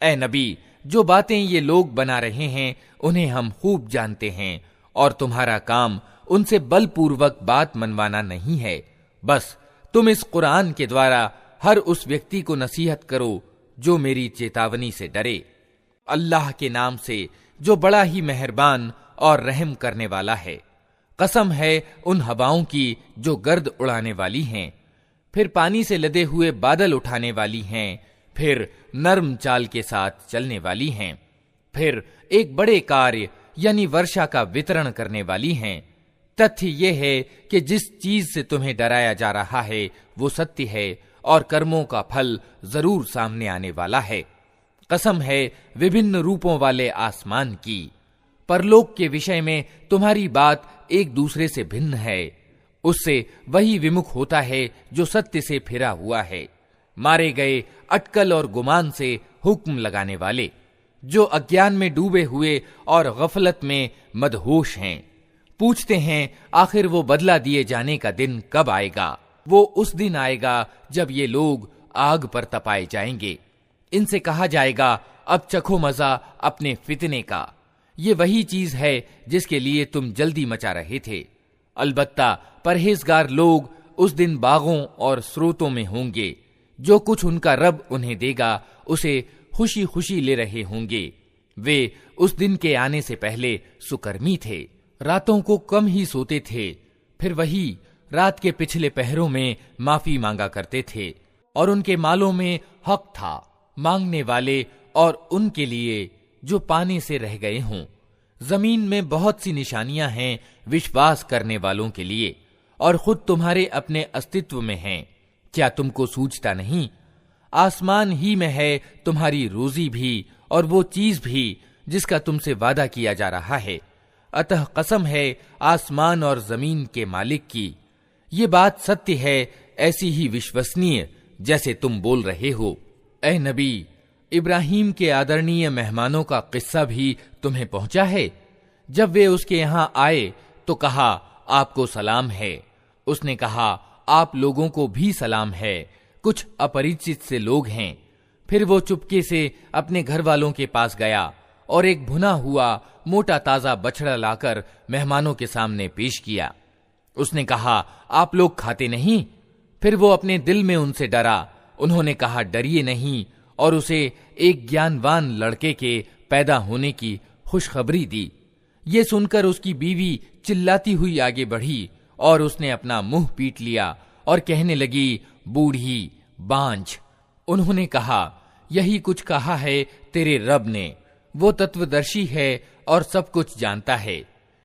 ऐ नबी, जो बातें ये लोग बना रहे हैं उन्हें हम खूब जानते हैं, और तुम्हारा काम उनसे बलपूर्वक बात मनवाना नहीं है। बस तुम इस कुरान के द्वारा हर उस व्यक्ति को नसीहत करो जो मेरी चेतावनी से डरे। अल्लाह के नाम से जो बड़ा ही मेहरबान और रहम करने वाला है। कसम है उन हवाओं की जो गर्द उड़ाने वाली हैं, फिर पानी से लदे हुए बादल उठाने वाली हैं, फिर नर्म चाल के साथ चलने वाली हैं, फिर एक बड़े कार्य यानी वर्षा का वितरण करने वाली हैं। तथ्य ये है कि जिस चीज से तुम्हें डराया जा रहा है वो सत्य है, और कर्मों का फल जरूर सामने आने वाला है। कसम है विभिन्न रूपों वाले आसमान की। परलोक के विषय में तुम्हारी बात एक दूसरे से भिन्न है। उससे वही विमुख होता है जो सत्य से फिरा हुआ है। मारे गए अटकल और गुमान से हुक्म लगाने वाले, जो अज्ञान में डूबे हुए और गफलत में मदहोश हैं, पूछते हैं आखिर वो बदला दिए जाने का दिन कब आएगा। वो उस दिन आएगा जब ये लोग आग पर तपाए जाएंगे। इनसे कहा जाएगा, अब चखो मजा अपने फितने का। ये वही चीज है जिसके लिए तुम जल्दी मचा रहे थे। अलबत्ता परहेजगार लोग उस दिन बागों और स्रोतों में होंगे, जो कुछ उनका रब उन्हें देगा उसे खुशी खुशी ले रहे होंगे। वे उस दिन के आने से पहले सुकर्मी थे, रातों को कम ही सोते थे, फिर वही रात के पिछले पहरों में माफी मांगा करते थे, और उनके मालों में हक था मांगने वाले और उनके लिए जो पाने से रह गए हों। जमीन में बहुत सी निशानियां हैं विश्वास करने वालों के लिए, और खुद तुम्हारे अपने अस्तित्व में हैं। क्या तुमको सूझता नहीं? आसमान ही में है तुम्हारी रोजी भी और वो चीज भी जिसका तुमसे वादा किया जा रहा है। अतः कसम है आसमान और जमीन के मालिक की, ये बात सत्य है, ऐसी ही विश्वसनीय जैसे तुम बोल रहे हो। ए नबी, इब्राहिम के आदरणीय मेहमानों का किस्सा भी तुम्हें पहुंचा है। जब वे उसके यहां आए तो कहा, आपको सलाम है। उसने कहा, आप लोगों को भी सलाम है, कुछ अपरिचित से लोग हैं। फिर वो चुपके से अपने घर वालों के पास गया और एक भुना हुआ मोटा ताजा बछड़ा लाकर मेहमानों के सामने पेश किया। उसने कहा, आप लोग खाते नहीं? फिर वो अपने दिल में उनसे डरा। उन्होंने कहा, डरिए नहीं, और उसे एक ज्ञानवान लड़के के पैदा होने की खुशखबरी दी। ये सुनकर उसकी बीवी चिल्लाती हुई आगे बढ़ी और उसने अपना मुंह पीट लिया और कहने लगी, बूढ़ी बांझ। उन्होंने कहा, यही कुछ कहा है तेरे रब ने, वो तत्वदर्शी है और सब कुछ जानता है।